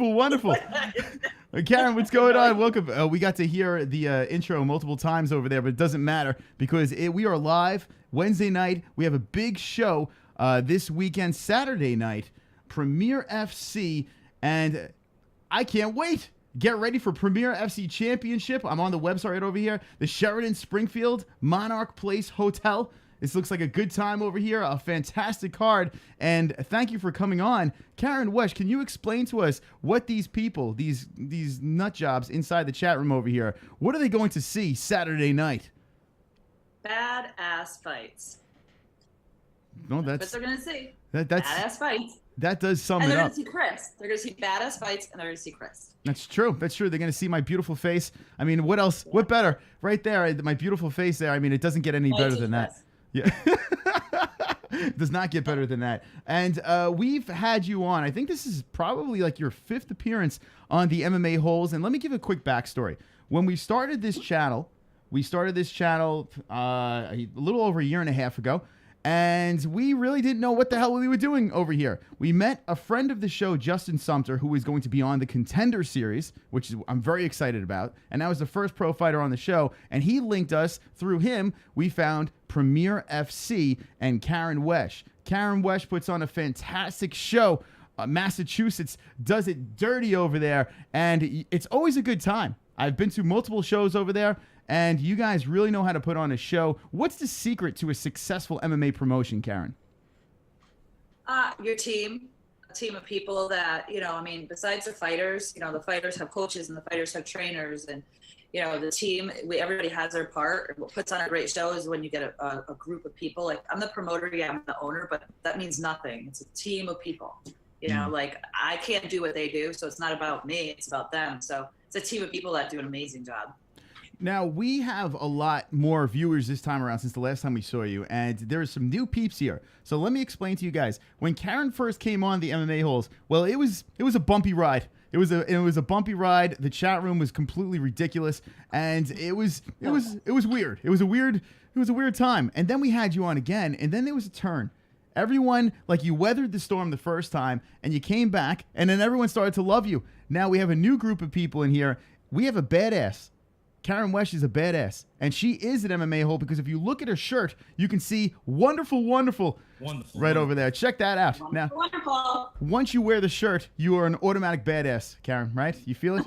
Wonderful, wonderful. Karyn, what's going on? Welcome. We got to hear the intro multiple times over there, but it doesn't matter because we are live Wednesday night. We have a big show this weekend, Saturday night, Premier FC, and I can't wait. Get ready for Premier FC Championship. I'm on the website right over here. The Sheraton Springfield Monarch Place Hotel. This looks like a good time over here, a fantastic card, and thank you for coming on. Karyn, wesch, can you explain to us what these people, these nut jobs inside the chat room over here, what are they going to see Saturday night? Badass fights. No, that's what they're going to see. That's badass fights. That does sum it up. And they're going to see Chris. They're going to see badass fights, and they're going to see Chris. That's true. That's true. They're going to see my beautiful face. I mean, what else? Yeah. What better? Right there, my beautiful face there. I mean, it doesn't get any better than that. Yeah. Does not get better than that. And we've had you on. I think this is probably like your 5th appearance on the MMA Holes. And let me give a quick backstory. When we started this channel, a little over a year and a half ago. And we really didn't know what the hell we were doing over here. We met a friend of the show, Justin Sumter, who is going to be on the Contender Series, which I'm very excited about. And that was the first pro fighter on the show. And he linked us. Through him, we found Premier FC and Karyn wesch. Karyn wesch puts on a fantastic show. Massachusetts does it dirty over there. And it's always a good time. I've been to multiple shows over there. And you guys really know how to put on a show. What's the secret to a successful MMA promotion, Karyn? Your team, a team of people that, I mean, besides the fighters, the fighters have coaches and the fighters have trainers. And, the team, everybody has their part. And what puts on a great show is when you get a group of people. Like, I'm the promoter, yeah, I'm the owner, but that means nothing. It's a team of people. Like, I can't do what they do, so it's not about me. It's about them. So it's a team of people that do an amazing job. Now, we have a lot more viewers this time around since the last time we saw you, and there's some new peeps here. So let me explain to you guys. When Karyn first came on the MMA Holes, well, it was a bumpy ride. It was a bumpy ride. The chat room was completely ridiculous, and it was weird. It was a weird time. And then we had you on again, and then there was a turn. Everyone, like, you weathered the storm the first time, and you came back, and then everyone started to love you. Now we have a new group of people in here. We have a badass. Karyn wesch is a badass, and she is an MMA hole because if you look at her shirt, you can see wonderful right over there. Check that out. Wonderful. Once you wear the shirt, you are an automatic badass, Karyn, right? You feel it?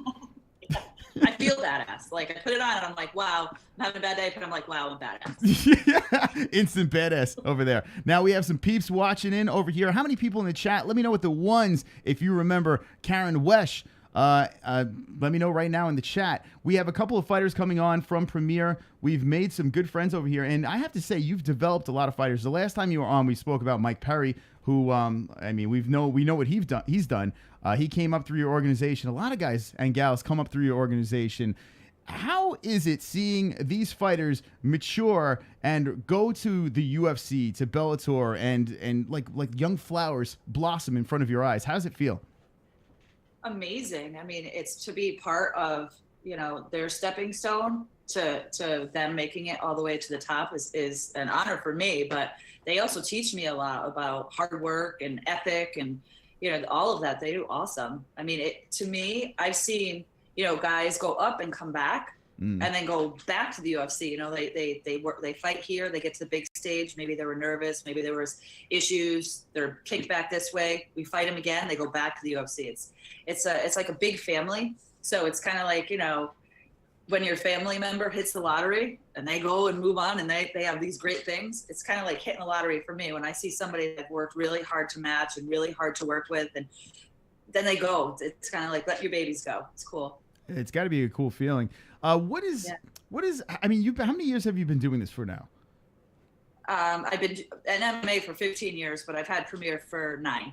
I feel badass. Like, I put it on, and I'm like, wow, I'm having a bad day, but I'm like, wow, I'm badass. Yeah, instant badass over there. Now we have some peeps watching in over here. How many people in the chat? Let me know what the ones, if you remember Karyn wesch. Let me know right now in the chat. We have a couple of fighters coming on from Premier. We've made some good friends over here, and I have to say, you've developed a lot of fighters. The last time you were on, we spoke about Mike Perry, who, I mean, we know what he's done. He came up through your organization. A lot of guys and gals come up through your organization. How is it seeing these fighters mature and go to the UFC, to Bellator, and like young flowers blossom in front of your eyes? How does it feel? Amazing. I mean, it's to be part of, their stepping stone to them making it all the way to the top is an honor for me, but they also teach me a lot about hard work and ethic and, all of that. They do awesome. I mean, to me, I've seen, guys go up and come back and then go back to the UFC. They fight here, they get to the big stage. Maybe they were nervous. Maybe there was issues. They're kicked back this way. We fight them again. They go back to the UFC. It's like a big family. So it's kind of like, when your family member hits the lottery and they go and move on and they have these great things, it's kind of like hitting the lottery for me. When I see somebody that worked really hard to match and really hard to work with, and then they go, it's kind of like, let your babies go. It's cool. It's got to be a cool feeling. I mean, how many years have you been doing this for now? I've been in MMA for 15 years, but I've had Premier for 9.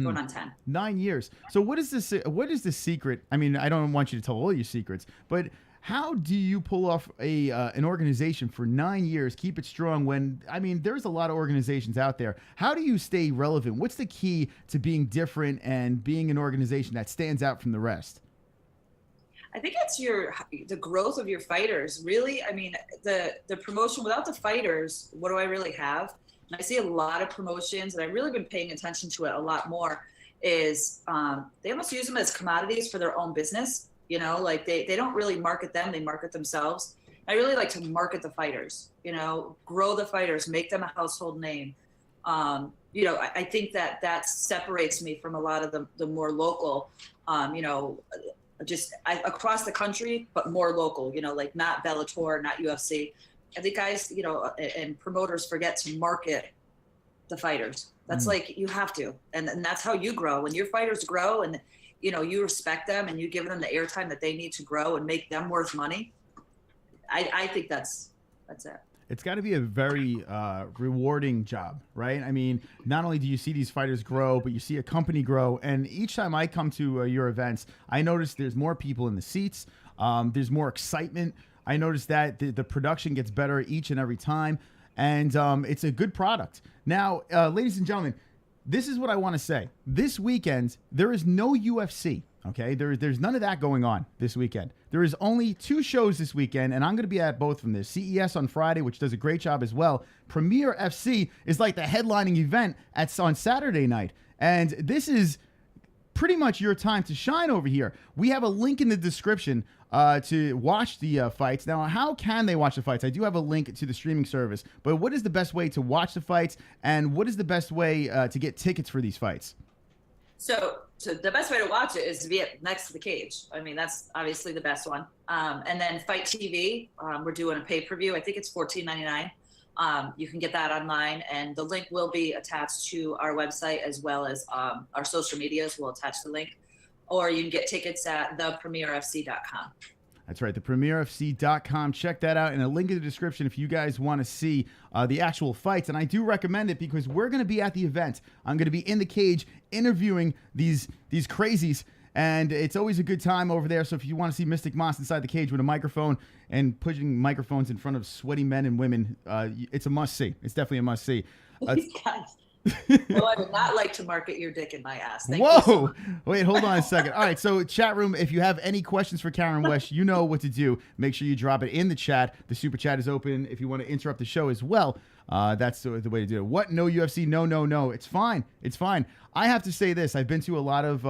Going on 10. 9 years. So what is the secret? I mean, I don't want you to tell all your secrets, but how do you pull off an organization for 9 years, keep it strong when, I mean, there's a lot of organizations out there. How do you stay relevant? What's the key to being different and being an organization that stands out from the rest? I think it's the growth of your fighters. Really, I mean, the promotion without the fighters, what do I really have? And I see a lot of promotions, and I've really been paying attention to it a lot more. is they almost use them as commodities for their own business. You know, like they don't really market them, they market themselves. I really like to market the fighters, you know, grow the fighters, make them a household name. You know, I think that separates me from a lot of the more local, you know, across the country, but more local, you know, like not Bellator, not UFC. I think guys, you know, and promoters forget to market the fighters. That's like, you have to, and that's how you grow. When your fighters grow and, you know, you respect them and you give them the airtime that they need to grow and make them worth money. I think that's it. It's got to be a very rewarding job, right? I mean, not only do you see these fighters grow, but you see a company grow. And each time I come to your events, I notice there's more people in the seats. There's more excitement. I notice that the production gets better each and every time. And it's a good product. Now, ladies and gentlemen, this is what I want to say. This weekend, there is no UFC. Okay, there's none of that going on this weekend. There is only 2 shows this weekend, and I'm going to be at both of them. There's CES on Friday, which does a great job as well. Premier FC is like the headlining event on Saturday night, and this is pretty much your time to shine over here. We have a link in the description to watch the fights. Now, how can they watch the fights? I do have a link to the streaming service, but what is the best way to watch the fights, and what is the best way to get tickets for these fights? So the best way to watch it is to be next to the cage. I mean, that's obviously the best one. And then Fight TV, we're doing a pay-per-view. I think it's $14.99. You can get that online, and the link will be attached to our website, as well as our social medias will attach the link. Or you can get tickets at thepremierfc.com. That's right, thepremierfc.com. Check that out, and a link in the description if you guys want to see the actual fights. And I do recommend it because we're going to be at the event. I'm going to be in the cage interviewing these crazies, and it's always a good time over there. So if you want to see Mystic Moss inside the cage with a microphone and putting microphones in front of sweaty men and women, it's a must-see. It's definitely a must-see. Well, I would not like to market your dick in my ass. Thank Whoa! You so much. Wait, hold on a second. All right, so chat room, if you have any questions for Karyn Wesch, you know what to do. Make sure you drop it in the chat. The super chat is open if you want to interrupt the show as well. That's the way to do it. What? No UFC? No. It's fine. It's fine. I have to say this. I've been to a lot of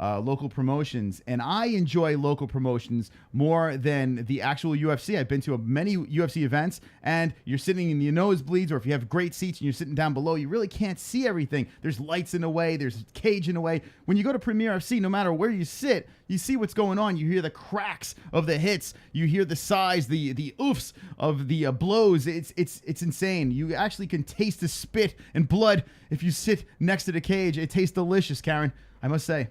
local promotions, and I enjoy local promotions more than the actual UFC. I've been to many UFC events, and you're sitting in the nosebleeds, or if you have great seats and you're sitting down below, you really can't see everything. There's lights in the way, there's a cage in the way. When you go to Premier FC, no matter where you sit, you see what's going on. You hear the cracks of the hits. You hear the sighs, the oofs of the blows. It's insane. You actually can taste the spit and blood if you sit next to the cage. It tastes delicious, Karyn, I must say.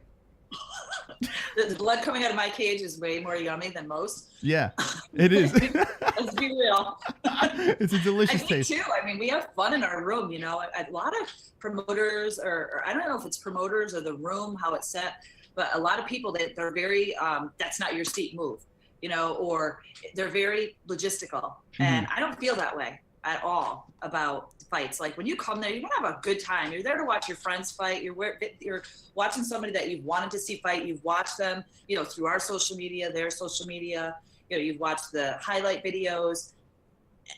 The blood coming out of my cage is way more yummy than most. Yeah, it is. Let's be real. It's a delicious taste. Too. I mean, we have fun in our room, you know. A lot of promoters, or I don't know if it's promoters or the room, how it's set, but a lot of people, they're very, that's not your seat, move, you know, or they're very logistical. And I don't feel that way at all about fights. Like when you come there, you want to have a good time. You're there to watch your friends fight. You're watching somebody that you've wanted to see fight. You've watched them, you know, through our social media, their social media. You know, you've watched the highlight videos,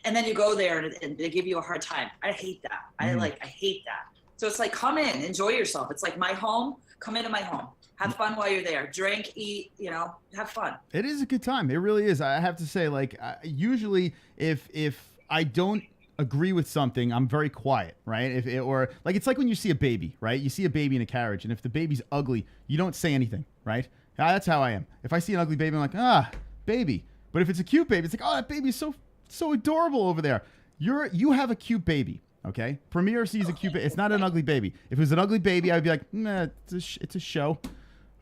and then you go there and they give you a hard time. I hate that. I hate that. So it's like, come in, enjoy yourself. It's like my home. Come into my home. Have fun while you're there. Drink, eat, you know, have fun. It is a good time. It really is. I have to say, like, usually if I don't agree with something, I'm very quiet, right? Or like, it's like when you see a baby, right? You see a baby in a carriage, and if the baby's ugly, you don't say anything, right? That's how I am. If I see an ugly baby, I'm like, baby. But if it's a cute baby, it's like, oh, that baby's so adorable over there. You have a cute baby, okay? Premier sees a cute baby. It's not an ugly baby. If it was an ugly baby, I'd be like, nah, it's a show.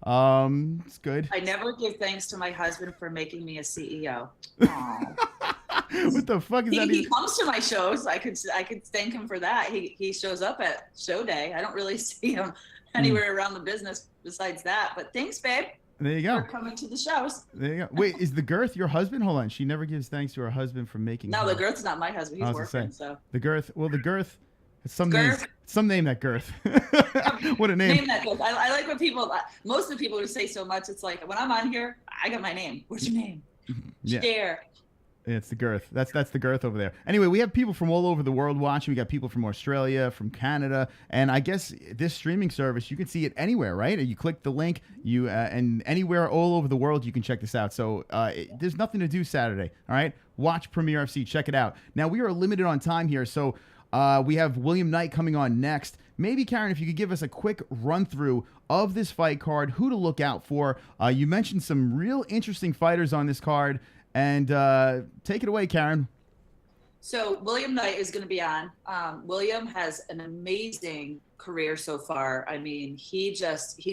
It's good. I never give thanks to my husband for making me a CEO. What the fuck is that? He comes to my shows. I could thank him for that. He shows up at show day. I don't really see him anywhere around the business besides that. But thanks, babe. There you go. For coming to the shows. There you go. Wait, is the Girth your husband? Hold on. She never gives thanks to her husband for making. No, the Girth's not my husband. He's working. So the Girth. Well, the Girth. It's some name that Girth. What a name. Name that Girth. I like when people. Most of the people who say so much. It's like when I'm on here, I got my name. What's your name? Yeah. Share. It's the girth. That's the girth over there. Anyway, we have people from all over the world watching. We got people from Australia, from Canada, and I guess this streaming service, you can see it anywhere, right? You click the link, and anywhere all over the world you can check this out. So there's nothing to do Saturday. All right, watch Premier FC. Check it out. Now we are limited on time here, so we have William Knight coming on next. Maybe, Karyn, if you could give us a quick run-through of this fight card, who to look out for. You mentioned some real interesting fighters on this card, and take it away, Karyn. So William Knight is going to be on. William has an amazing career so far. I mean, he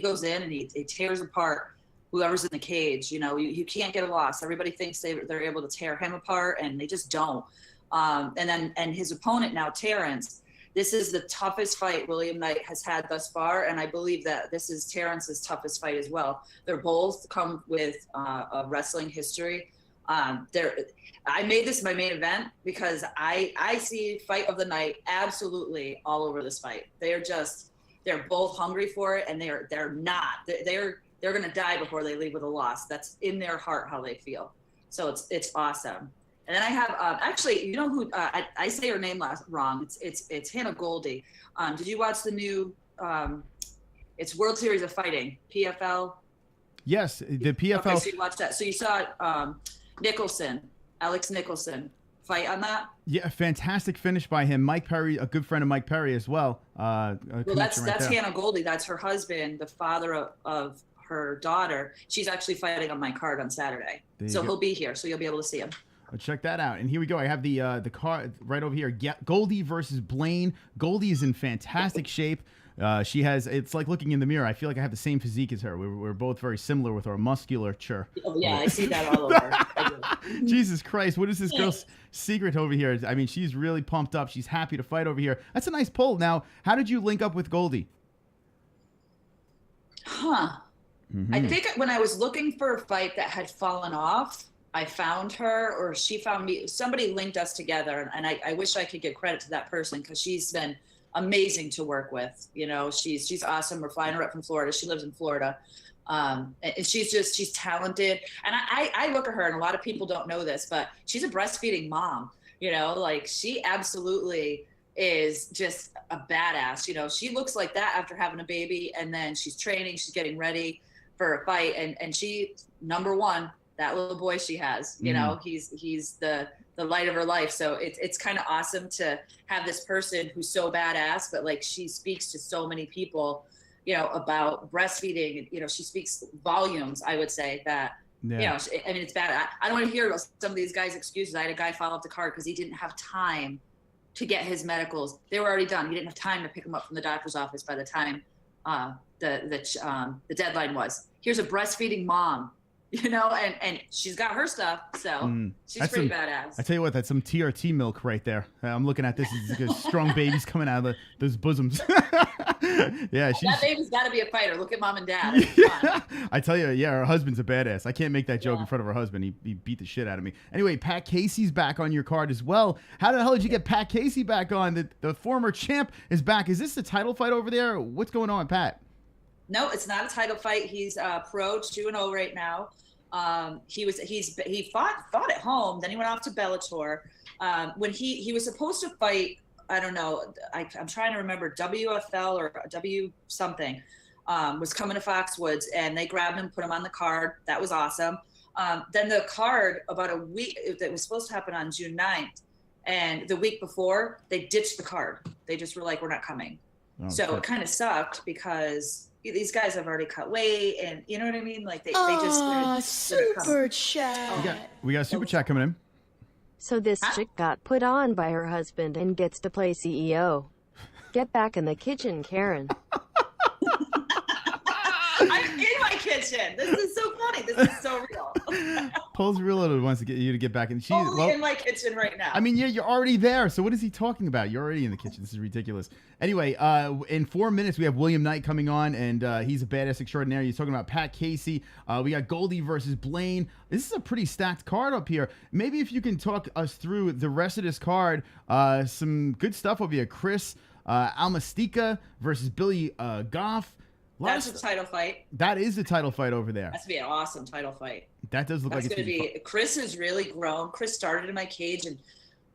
goes in and he tears apart whoever's in the cage. You know, you can't get a loss. Everybody thinks they're able to tear him apart, and they just don't. And his opponent now, Terrence, this is the toughest fight William Knight has had thus far, and I believe that this is Terrence's toughest fight as well. They're both come with a wrestling history. I made this my main event because I see fight of the night absolutely all over this fight. They're both hungry for it, and they're going to die before they leave with a loss. That's in their heart how they feel. So it's awesome. And then I have actually, you know who I say her name wrong. It's Hannah Goldie. Did you watch the new? It's World Series of Fighting, PFL. Yes, the PFL. Okay, so you watched that. So you saw Alex Nicholson fight on that. Yeah, a fantastic finish by him. Mike Perry, a good friend of Mike Perry as well. Well, that's Hannah Goldie. That's her husband, the father of her daughter. She's actually fighting on my card on Saturday. So he'll be here, so you'll be able to see him. Check that out. And here we go. I have the card right over here. Goldie versus Blaine. Goldie is in fantastic shape. It's like looking in the mirror. I feel like I have the same physique as her. We're both very similar with our musculature. Oh, yeah, I see that all over. Jesus Christ. What is this girl's secret over here? I mean, she's really pumped up. She's happy to fight over here. That's a nice pull. Now, how did you link up with Goldie? I think when I was looking for a fight that had fallen off, I found her, or she found me. Somebody linked us together, and I wish I could give credit to that person because she's been amazing to work with. You know, she's awesome. We're flying her up from Florida. She lives in Florida, and she's talented. And I look at her, and a lot of people don't know this, but she's a breastfeeding mom. You know, like she absolutely is just a badass. You know, she looks like that after having a baby, and then she's training, she's getting ready for a fight, and she, number one, that little boy she has, you know, he's the light of her life. So it's kind of awesome to have this person who's so badass, but like she speaks to so many people, you know, about breastfeeding. You know, she speaks volumes, I would say, that, you know, I mean, it's bad. I don't want to hear about some of these guys' excuses. I had a guy follow up the card because he didn't have time to get his medicals. They were already done. He didn't have time to pick him up from the doctor's office by the time the deadline was. Here's a breastfeeding mom. You know, and she's got her stuff, so she's pretty badass. I tell you what, that's some TRT milk right there. I'm looking at this. It's strong babies coming out of those bosoms. Yeah, that baby's got to be a fighter. Look at mom and dad. Yeah. I tell you, yeah, her husband's a badass. I can't make that joke in front of her husband. He beat the shit out of me. Anyway, Pat Casey's back on your card as well. How the hell did you get Pat Casey back on? The former champ is back. Is this the title fight over there? What's going on, Pat? No, it's not a title fight. He's pro 2-0 right now. He fought at home. Then he went off to Bellator. When he was supposed to fight, I don't know. I'm trying to remember, WFL or W something, was coming to Foxwoods, and they grabbed him, put him on the card. That was awesome. Then the card about a week that was supposed to happen on June 9th, and the week before they ditched the card. They just were like, we're not coming. So it kind of sucked because these guys have already cut weight, and you know what I mean? Like they just super chat. We got a super chat coming in. So this chick got put on by her husband and gets to play CEO. Get back in the kitchen, Karyn. I'm in my kitchen. This is so funny. This is so real. Paul's real wants to get you to get back in. She's in my kitchen right now. I mean, yeah, you're already there. So what is he talking about? You're already in the kitchen. This is ridiculous. Anyway, in 4 minutes, we have William Knight coming on, and he's a badass extraordinaire. He's talking about Pat Casey. We got Goldie versus Blaine. This is a pretty stacked card up here. Maybe if you can talk us through the rest of this card, some good stuff over here. Chris Almastica versus Billy Goff. That's a title fight. That is the title fight over there. That's to be an awesome title fight. That does look That's like it's going to gonna be. Chris has really grown. Chris started in my cage, and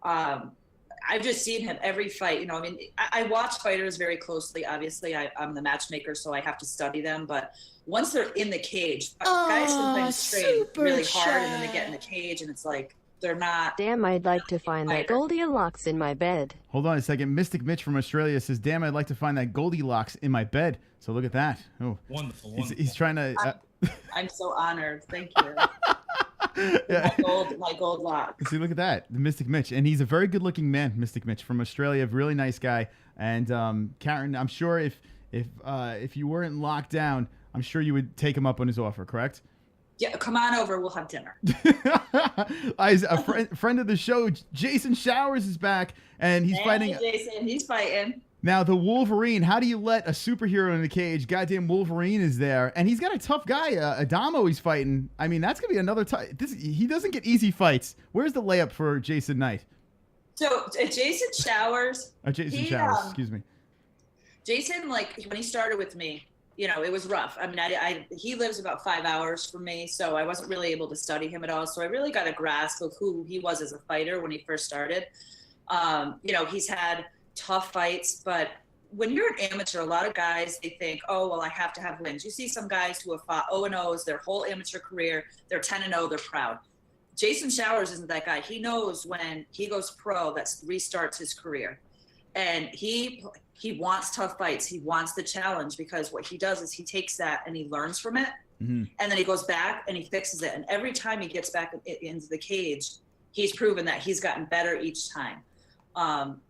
I've just seen him every fight. You know, I mean, I watch fighters very closely. Obviously, I'm the matchmaker, so I have to study them. But once they're in the cage, guys sometimes train really hard, and then they get in the cage, and it's like they're not. Damn, I'd like to find that Goldilocks in my bed. Hold on a second. Mystic Mitch from Australia says, "Damn, I'd like to find that Goldilocks in my bed." So look at that. Oh, Wonderful. he's trying to. I'm so honored. Thank you. Yeah. My gold lock. See, look at that, the Mystic Mitch, and he's a very good-looking man, Mystic Mitch from Australia, really nice guy. And Karyn, I'm sure if you weren't locked down, I'm sure you would take him up on his offer, correct? Yeah, come on over. We'll have dinner. A friend of the show, Jason Showers, is back, and he's fighting. Jason, he's fighting. Now, the Wolverine, how do you let a superhero in the cage? Goddamn Wolverine is there. And he's got a tough guy, Adamo he's fighting. I mean, that's going to be another he doesn't get easy fights. Where's the layup for Jason Knight? So, Jason Showers. Showers, excuse me. Jason, like, when he started with me, you know, it was rough. I mean, he lives about 5 hours from me, so I wasn't really able to study him at all. So I really got a grasp of who he was as a fighter when he first started. You know, he's had tough fights, but when you're an amateur, a lot of guys, they think, oh, well, I have to have wins. You see some guys who have fought 0-0s their whole amateur career, they're 10-0, they're proud. Jason Showers isn't that guy. He knows when he goes pro, that restarts his career. And he wants tough fights. He wants the challenge, because what he does is he takes that and he learns from it. Mm-hmm. And then he goes back and he fixes it. And every time he gets back into the cage, he's proven that he's gotten better each time.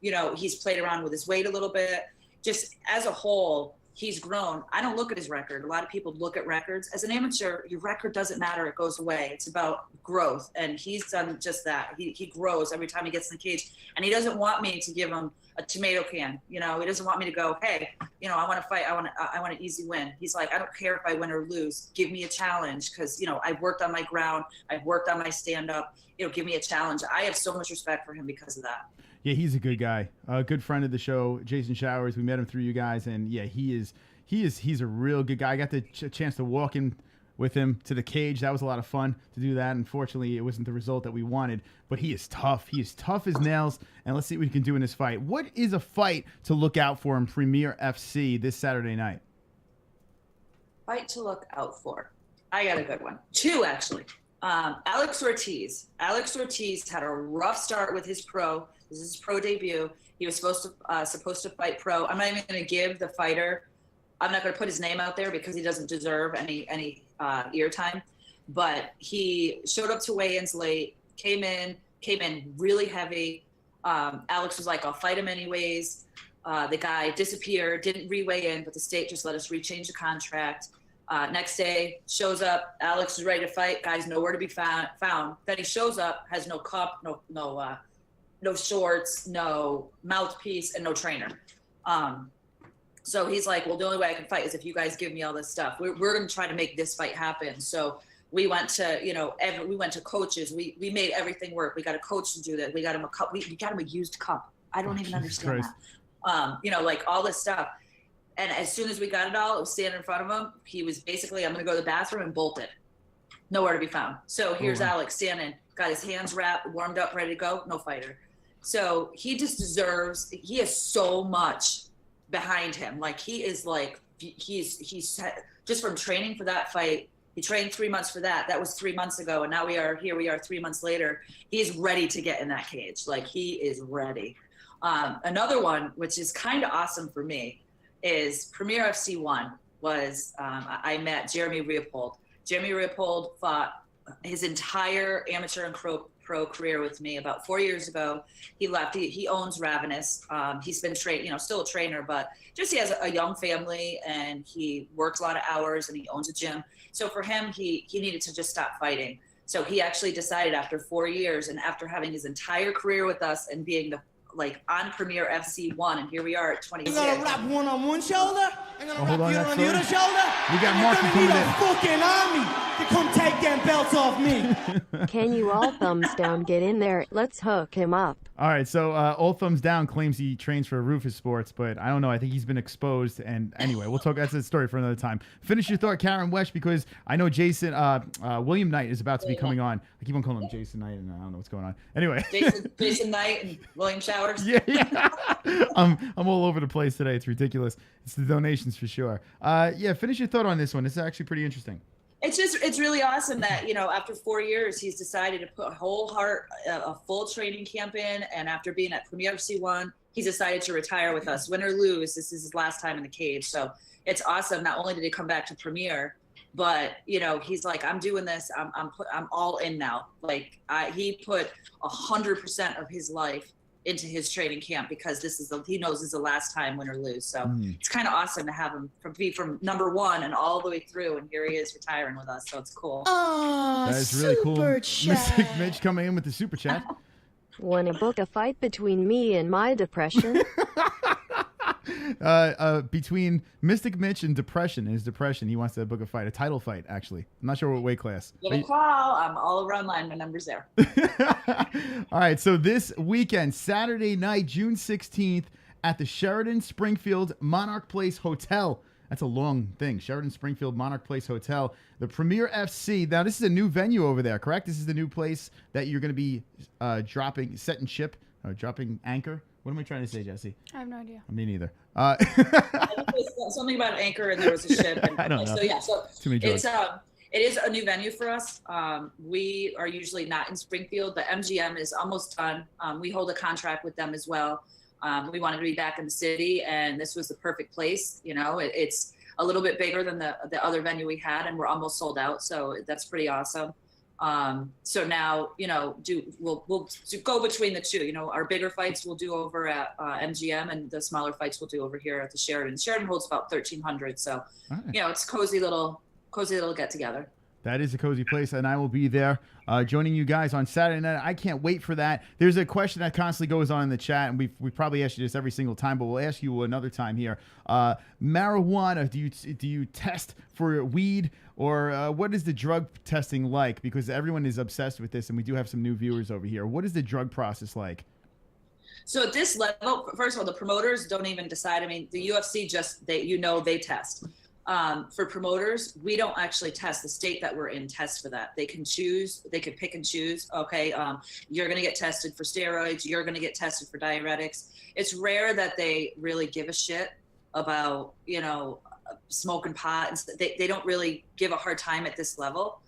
You know, he's played around with his weight a little bit. Just as a whole, he's grown. I don't look at his record. A lot of people look at records. As an amateur, your record doesn't matter. It goes away. It's about growth. And he's done just that. He grows every time he gets in the cage. And he doesn't want me to give him a tomato can. You know, he doesn't want me to go, hey, you know, I want to fight. I want an easy win. He's like, I don't care if I win or lose. Give me a challenge, because, you know, I've worked on my ground. I've worked on my stand-up. You know, give me a challenge. I have so much respect for him because of that. Yeah, he's a good guy, a good friend of the show, Jason Showers. We met him through you guys, and yeah, he's a real good guy. I got the chance to walk in with him to the cage. That was a lot of fun to do that. Unfortunately, it wasn't the result that we wanted, but he is tough. He is tough as nails, and let's see what we can do in this fight. What is a fight to look out for in Premier FC this Saturday night? Fight to look out for. I got a good one. Two, actually. Alex Ortiz. Alex Ortiz had a rough start with his pro. This is his pro debut. He was supposed to fight pro. I'm not even going to give the fighter. I'm not going to put his name out there because he doesn't deserve any ear time. But he showed up to weigh-ins late. Came in really heavy. Alex was like, "I'll fight him anyways." The guy disappeared. Didn't re-weigh in, but the state just let us rechange the contract. Next day, shows up. Alex is ready to fight. Guy's nowhere to be found. Then he shows up, has no cup, no shorts, no mouthpiece, and no trainer. So he's like, well, the only way I can fight is if you guys give me all this stuff. We're going to try to make this fight happen. So we went to, you know, we went to coaches. We made everything work. We got a coach to do that. We got him a cup. We got him a used cup. I don't even understand that. You know, like all this stuff. And as soon as we got it all, it was standing in front of him. He was basically, I'm going to go to the bathroom, and bolted. Nowhere to be found. So here's Alex standing, got his hands wrapped, warmed up, ready to go. No fighter. So he just deserves, he has so much behind him. Like he's just from training for that fight. He trained 3 months for that. That was 3 months ago. And now we are 3 months later. He's ready to get in that cage. Like he is ready. Another one, which is kind of awesome for me, is Premier FC 1 was, I met Jeremy Leopold. Jeremy Leopold fought his entire amateur and pro career with me about 4 years ago. He left. He owns Ravenous. He's been still a trainer, but just he has a young family and he works a lot of hours and he owns a gym. So for him, he needed to just stop fighting. So he actually decided after 4 years and after having his entire career with us and being on Premier FC 1, and here we are at 26. You're gonna wrap one on one shoulder, and gonna wrap the other on the other shoulder. We got Mark coming in. A fucking army to come take them belts hats off me. Can you all thumbs down get in there? Let's hook him up. All right, so All Thumbs Down claims he trains for Rufus Sports, but I don't know. I think he's been exposed. And anyway, we'll talk. That's a story for another time. Finish your thought, Karyn Wesch, because I know Jason William Knight is about to be coming on. I keep on calling him Jason Knight, and I don't know what's going on. Anyway, Jason Knight and William Showers. yeah. I'm all over the place today. It's ridiculous. It's the donations for sure. Yeah, finish your thought on this one. This is actually pretty interesting. It's really awesome that, after 4 years, he's decided to put a full training camp in. And after being at Premier FC1, he's decided to retire with us. Win or lose, this is his last time in the cage. So it's awesome. Not only did he come back to Premier, but, he's like, I'm doing this. I'm all in now. Like he put 100% of his life into his training camp because he knows this is the last time, win or lose. So it's kind of awesome to have him be from number one and all the way through, and here he is retiring with us. So it's cool. Oh, That is really cool. super Mystic chat. Mitch coming in with the super chat. Wanna book a fight between me and my depression? Between Mystic Mitch and depression, his depression, he wants to book a fight, a title fight, actually. I'm not sure what weight class. Give a call. I'm all around line. My number's there. All right, so this weekend, Saturday night, June 16th, at the Sheraton Springfield Monarch Place Hotel. That's a long thing. Sheraton Springfield Monarch Place Hotel. The Premier FC. Now, this is a new venue over there, correct? This is the new place that you're going to be setting ship, or dropping anchor. What am I trying to say, Jesse? I have no idea. Me neither. I think it was something about anchor and there was a ship. And, I don't know. So yeah, Too many drugs. It is a new venue for us. We are usually not in Springfield, but MGM is almost done. We hold a contract with them as well. We wanted to be back in the city, and this was the perfect place. It's a little bit bigger than the other venue we had, and we're almost sold out. So that's pretty awesome. So now, we'll go between the two. Our bigger fights we'll do over at MGM, and the smaller fights we'll do over here at the Sheraton. Sheraton holds about 1,300, so Right. it's cozy little get together. That is a cozy place, and I will be there joining you guys on Saturday night. I can't wait for that. There's a question that constantly goes on in the chat, and we probably ask you this every single time, but we'll ask you another time here. Marijuana, do you test for weed, or what is the drug testing like? Because everyone is obsessed with this, and we do have some new viewers over here. What is the drug process like? So at this level, first of all, the promoters don't even decide. I mean, the UFC they test. For promoters, we don't actually test. The state that we're in tests for that. They can pick and choose. Okay, you're going to get tested for steroids. You're going to get tested for diuretics. It's rare that they really give a shit about, smoking pot. And they don't really give a hard time at this level,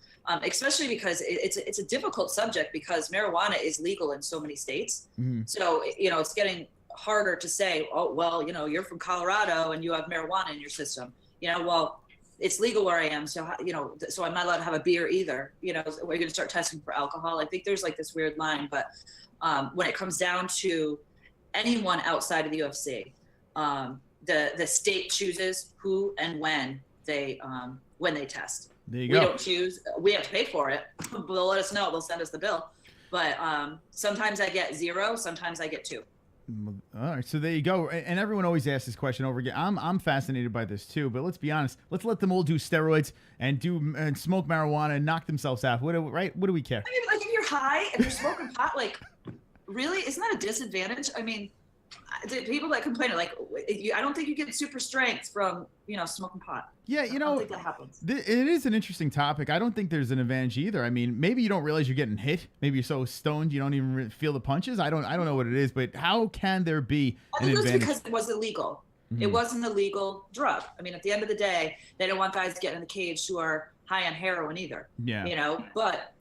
especially because it's a difficult subject because marijuana is legal in so many states. Mm-hmm. So, it's getting harder to say, oh, well, you're from Colorado and you have marijuana in your system. Well, it's legal where I am, so so I'm not allowed to have a beer either. We're going to start testing for alcohol. I think there's like this weird line, but when it comes down to anyone outside of the UFC, the state chooses who and when they test. There you go. We don't choose. We have to pay for it. They'll let us know. They'll send us the bill. But sometimes I get 0. Sometimes I get 2. All right, so there you go. And everyone always asks this question over again. I'm fascinated by this too, but let's be honest. Let's let them all do steroids and smoke marijuana and knock themselves out. What do we care? I mean, like if you're high and you're smoking pot, like really, isn't that a disadvantage? I mean, the people that complain are like, I don't think you get super strength from smoking pot. Yeah, I don't think that happens. It is an interesting topic. I don't think there's an advantage either. I mean, maybe you don't realize you're getting hit. Maybe you're so stoned you don't even feel the punches. I don't know what it is, but how can there be an advantage? It's because it was illegal. Mm-hmm. It wasn't a legal drug. I mean, at the end of the day, they don't want guys getting in the cage who are high on heroin either. Yeah. But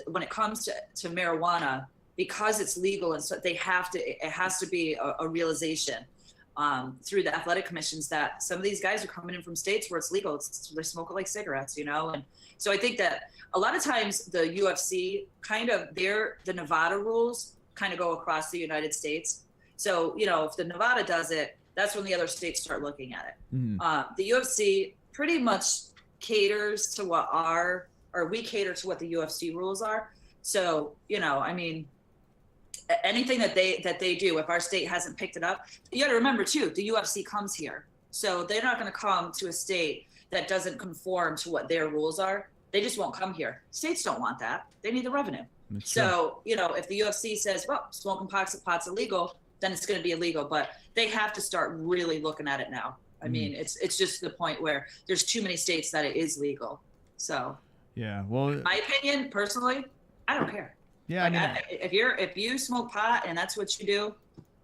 when it comes to marijuana, because it's legal and so it has to be a realization through the athletic commissions that some of these guys are coming in from states where it's legal. They're smoking like cigarettes, and so I think that a lot of times the UFC the Nevada rules kind of go across the United States. So, if the Nevada does it, that's when the other states start looking at it. Mm-hmm. The UFC pretty much caters to we cater to what the UFC rules are. So, I mean, anything that they do, if our state hasn't picked it up, you got to remember too, the UFC comes here, so they're not going to come to a state that doesn't conform to what their rules are. they just won't come here. States don't want that. They need the revenue. That's So, you know, if the UFC says, well, smoking pot's illegal, then it's going to be illegal. But they have to start really looking at it now. I mean, it's just the point where there's too many states that it is legal. So, yeah. Well, my opinion, personally, I don't care. yeah. Like, I mean, if you smoke pot and that's what you do,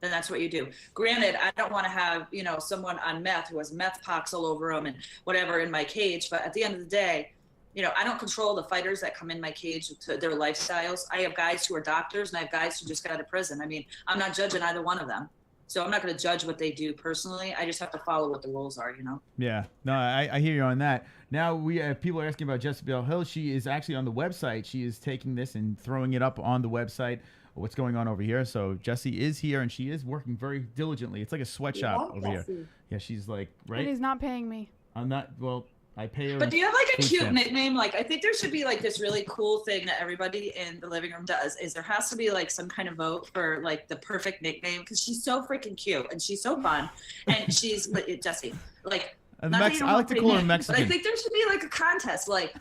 then that's what you do. Granted, I don't want to have, you know, someone on meth who has meth pox all over them and whatever in my cage. But at the end of the day, you know, I don't control the fighters that come in my cage to their lifestyles. I have guys who are doctors and I have guys who just got out of prison. I mean, I'm not judging either one of them. So I'm not going to judge what they do personally. I just have to follow what the rules are, you know? yeah. No, I hear you on that. Now, people are asking about Jessica Hill. She is actually on the website. She is taking this and throwing it up on the website. What's going on over here? So Jessie is here, and she is working very diligently. It's like a sweatshop over here. Yeah, she's like, right? But he's not paying me. I'm not, well, I pay her. But do you have like a food cute stamps. nickname? Like, I think there should be like this really cool thing that everybody in the living room does is there has to be like some kind of vote for like the perfect nickname because she's so freaking cute and she's so fun. And she's Jessie, like, I not that you don't like to have a call her name, Mexican. But I think there should be like a contest. Like,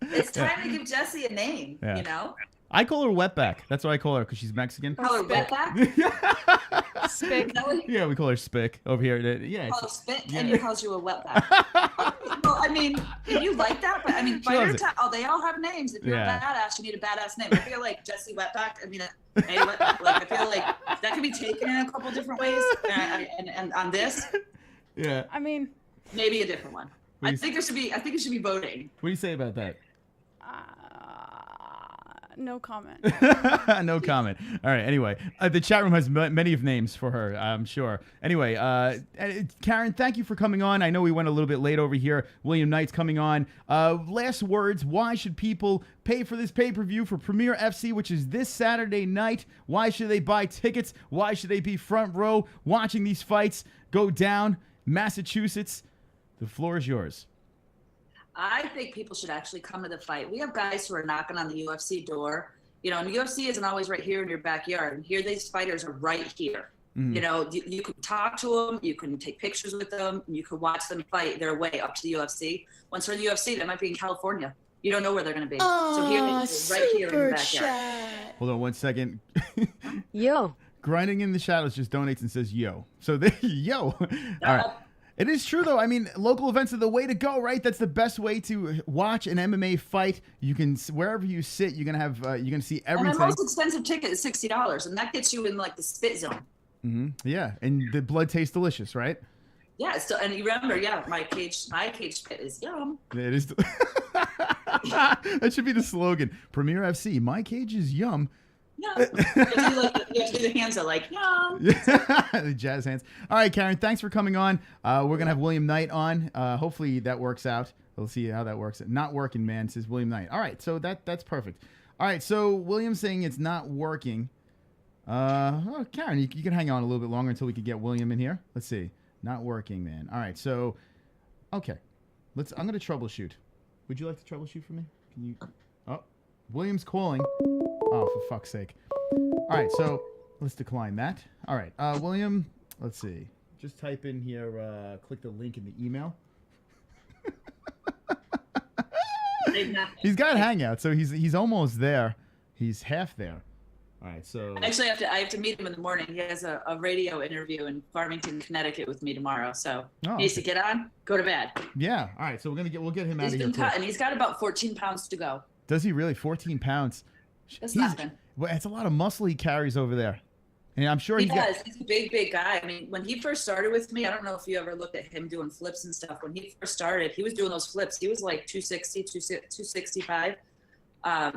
it's time to give Jessie a name, Yeah. you know? I call her Wetback. That's what I call her because she's Mexican. Call her Spit. wetback. Spick. Yeah, we call her Spick over here. Yeah. Call her spit, yeah. and he calls you a wetback. Well, I mean, if you like that, but I mean, She loves fighter they all have names. If you're Yeah. a badass, you need a badass name. I feel like Jessie Wetback. I mean, hey, Wetback, like I feel like that can be taken in a couple different ways. And on this, Yeah. I mean, maybe a different one. What do I you- think it should be voting. What do you say about that? no comment. No comment. All right. Anyway, the chat room has many of names for her, I'm sure. Anyway, Karyn, thank you for coming on. I know we went a little bit late over here. William Knight's coming on. Last words. Why should people pay for this pay-per-view for Premier FC, which is this Saturday night? Why should they buy tickets? Why should they be front row watching these fights go down? Massachusetts, the floor is yours. I think people should actually come to the fight. We have guys who are knocking on the UFC door. You know, and the UFC isn't always right here in your backyard. And here, these fighters are right here. You know, you can talk to them, you can take pictures with them, and you can watch them fight their way up to the UFC. Once they're in the UFC, they might be in California. You don't know where they're going to be. So here, they're right here in your backyard. Hold on 1 second. Yo. Grinding in the Shadows just donates and says, yo. So, yo. All right. It is true, though. I mean, local events are the way to go, right? That's the best way to watch an MMA fight. You can, wherever you sit, you're gonna see everything. And the most expensive ticket is $60, and that gets you in like the spit zone. Yeah, and the blood tastes delicious, right? Yeah, so and you remember, my cage spit is yum. It is. That should be the slogan. Premier FC, my cage is yum. Yeah, you have to do the hands are like yum. The jazz hands. All right, Karyn, thanks for coming on. We're gonna have William Knight on. Hopefully that works out. We'll see how that works. Not working, man, says William Knight. All right, so that's perfect. All right, so William's saying it's not working. Karyn, you can hang on a little bit longer until we can get William in here. Let's see. Not working, man. All right, so okay, I'm gonna troubleshoot. Would you like to troubleshoot for me? Can you? Oh, William's calling. Oh, for fuck's sake. All right, so let's decline that. All right, William, let's see. Just type in here, click the link in the email. He's got Hangout, so he's almost there. He's half there. All right, so Actually, I have to meet him in the morning. He has a radio interview in Farmington, Connecticut with me tomorrow. So he needs to get on, go to bed. Yeah. All right, so we'll get him out He's of here. been quick. cutting. He's got about 14 pounds to go. Does he really? 14 pounds. That's nothing. Well, it's a lot of muscle he carries over there. And I'm sure He he's does. He's a big guy. I mean, when he first started with me, I don't know if you ever looked at him doing flips and stuff. When he first started, he was doing those flips. He was like 260, 265.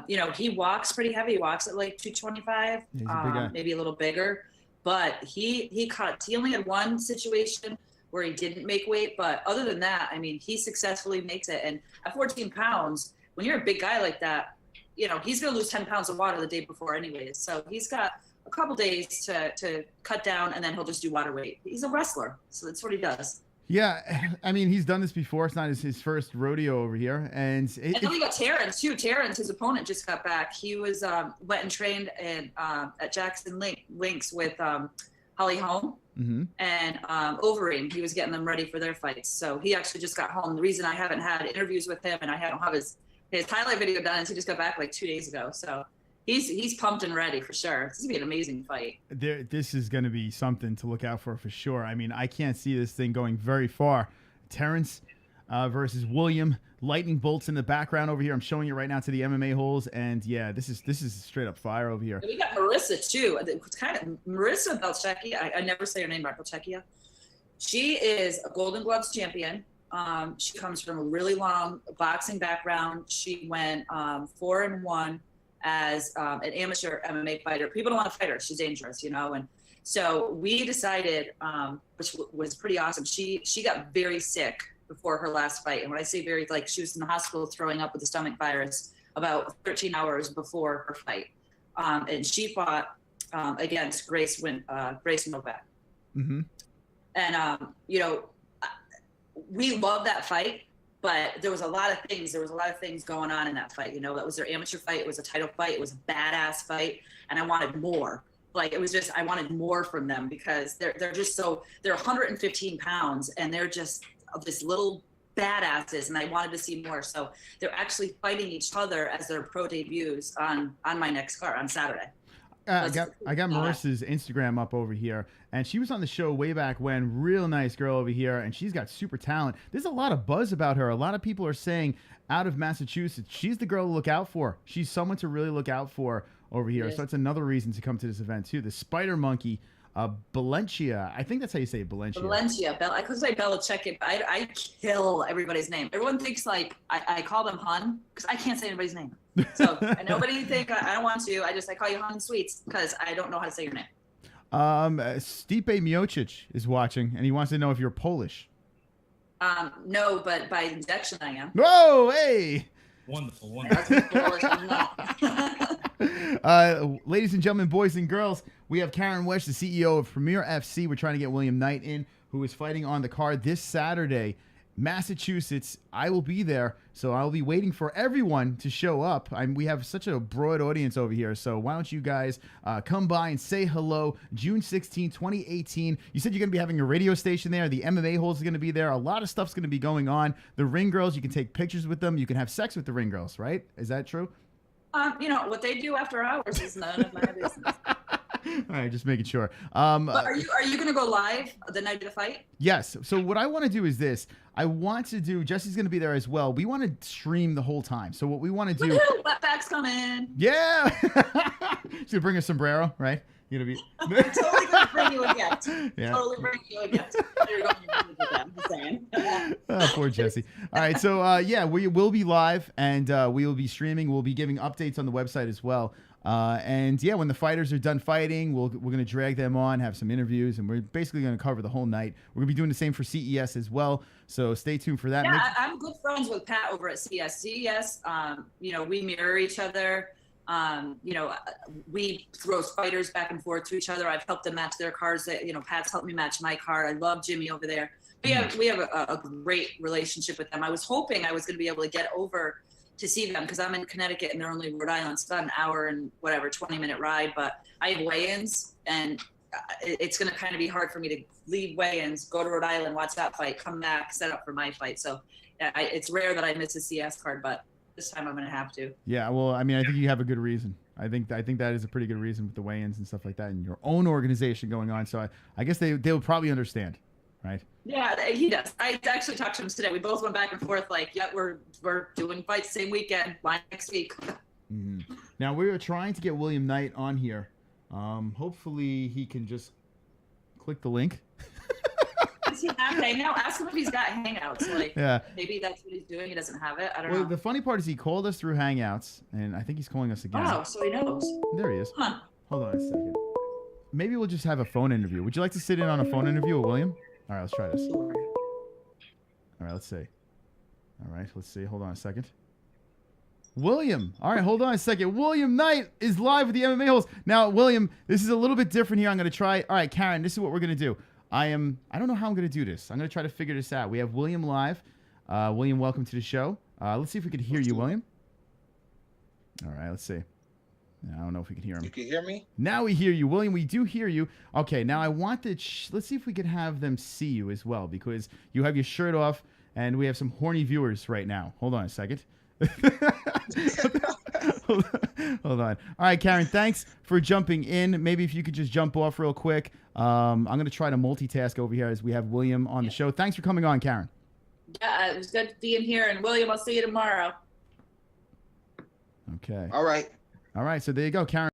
You know, he walks pretty heavy. He walks at like 225, He's a big guy. maybe a little bigger. But he only had one situation where he didn't make weight. But other than that, I mean, he successfully makes it. And at 14 pounds, when you're a big guy like that, you know, he's going to lose 10 pounds of water the day before anyways. So he's got a couple days to cut down, and then he'll just do water weight. He's a wrestler, so that's what he does. Yeah, I mean, he's done this before. It's not his first rodeo over here. And And then we got Terrence too. Terrence, his opponent, just got back. He was went and trained at Jackson Links with Holly Holm and Overeem. He was getting them ready for their fights. So he actually just got home. The reason I haven't had interviews with him and I don't have his his highlight video done. And he just got back like 2 days ago. So he's pumped and ready for sure. This is gonna be an amazing fight. This is going to be something to look out for sure. I mean, I can't see this thing going very far. Terrence versus William. Lightning bolts in the background over here. I'm showing you right now to the MMA holes, and yeah, this is straight up fire over here. We got Marissa too. It's kind of Marissa Belchecki. I never say her name right. Belcheckia. She is a Golden Gloves champion. She comes from a really long boxing background. She went 4-1 as an amateur MMA fighter. People don't want to fight her. She's dangerous, you know. And so we decided, which was pretty awesome. She got very sick before her last fight. And when I say very, like she was in the hospital throwing up with the stomach virus about 13 hours before her fight. And she fought against Grace Novak. Mm-hmm. And, you know, we love that fight, but there was a lot of things going on in that fight. You know, that was their amateur fight. It was a title fight. It was a badass fight. And I wanted more. Like, it was just, I wanted more from them because they're just so, they're 115 pounds and they're just this little badasses, and I wanted to see more. So they're actually fighting each other as their pro debuts on my next card on Saturday. I got Marissa's Instagram up over here, and she was on the show way back when. Real nice girl over here, and she's got super talent. There's a lot of buzz about her. A lot of people are saying out of Massachusetts, she's the girl to look out for. She's someone to really look out for over here. So that's another reason to come to this event too. The Spider Monkey, Valencia. I think that's how you say it, Valencia. Valencia. I could say Belichick, but I kill everybody's name. Everyone thinks like I call them Hun because I can't say anybody's name. So and nobody think I don't want to. I call you Hun Sweets because I don't know how to say your name. Stipe Miocic is watching, and he wants to know if you're Polish. No, but by injection I am. Whoa, hey! Wonderful. Ladies and gentlemen, boys and girls, we have Karyn Wesch, the CEO of Premier FC. We're trying to get William Knight in, who is fighting on the card this Saturday, Massachusetts. I will be there, so I'll be waiting for everyone to show up. We have such a broad audience over here, so why don't you guys come by and say hello. June 16, 2018. You said you're going to be having a radio station there. The MMA holes are going to be there. A lot of stuff's going to be going on. The ring girls, you can take pictures with them. You can have sex with the ring girls, right? Is that true? You know, what they do after hours is none of my business. All right, just making sure. But are you going to go live the night of the fight? Yes. So what I want to do is this. I want to do, Jesse's going to be there as well. We want to stream the whole time. So what we want to do. Wetback's coming. Yeah. She's going to bring a sombrero, right? You're going to be. I'm totally going to bring you a gift. Yeah. Totally bring you a gift. You're going to do that, I'm saying. Oh, poor Jesse. All right. So, yeah, we will be live and we will be streaming. We'll be giving updates on the website as well. And yeah, when the fighters are done fighting, we're going to drag them on, have some interviews, and we're basically going to cover the whole night. We're going to be doing the same for CES as well. So stay tuned for that. Yeah, I'm good friends with Pat over at CES. CES, you know, we mirror each other. You know, we throw fighters back and forth to each other. I've helped them match their cards. You know, Pat's helped me match my card. I love Jimmy over there. We have a great relationship with them. I was hoping I was going to be able to get over to see them because I'm in Connecticut and they're only Rhode Island. So it's about an hour and whatever, 20-minute ride. But I have weigh-ins and it's going to kind of be hard for me to leave weigh-ins, go to Rhode Island, watch that fight, come back, set up for my fight. So it's rare that I miss a CS card, but this time I'm going to have to. Yeah, well, I mean, I think you have a good reason. I think that is a pretty good reason with the weigh-ins and stuff like that and your own organization going on. So I guess they'll probably understand, right? Yeah, he does. I actually talked to him today. We both went back and forth like, yeah, we're doing fights same weekend, line next week. Mm-hmm. Now, we are trying to get William Knight on here. Hopefully he can just click the link. Does he have Hangout? Ask him if he's got Hangouts. Like, yeah. Maybe that's what he's doing. He doesn't have it. I don't know. know. The funny part is he called us through Hangouts, and I think he's calling us again. Oh, so he knows. There he is. Huh. Hold on a second. Maybe we'll just have a phone interview. Would you like to sit in on a phone interview with William? All right, let's try this. Sure. All right, let's see. All right, let's see. Hold on a second. William. All right, hold on a second. William Knight is live with the MMA holes. Now, William, this is a little bit different here. I'm going to try. All right, Karyn, this is what we're going to do. I don't know how I'm going to do this. I'm going to try to figure this out. We have William live. William, welcome to the show. Let's see if we can hear you, William. All right, let's see. I don't know if we can hear him. You can hear me? Now we hear you, William. We do hear you. Okay, now I want to... let's see if we can have them see you as well, because you have your shirt off, and we have some horny viewers right now. Hold on a second. Hold on. All right, Karyn, thanks for jumping in. Maybe if you could just jump off real quick. I'm going to try to multitask over here as we have William on the show. Thanks for coming on, Karyn. Yeah, it was good being here. And William, I'll see you tomorrow. Okay. All right. All right. So there you go, Karyn.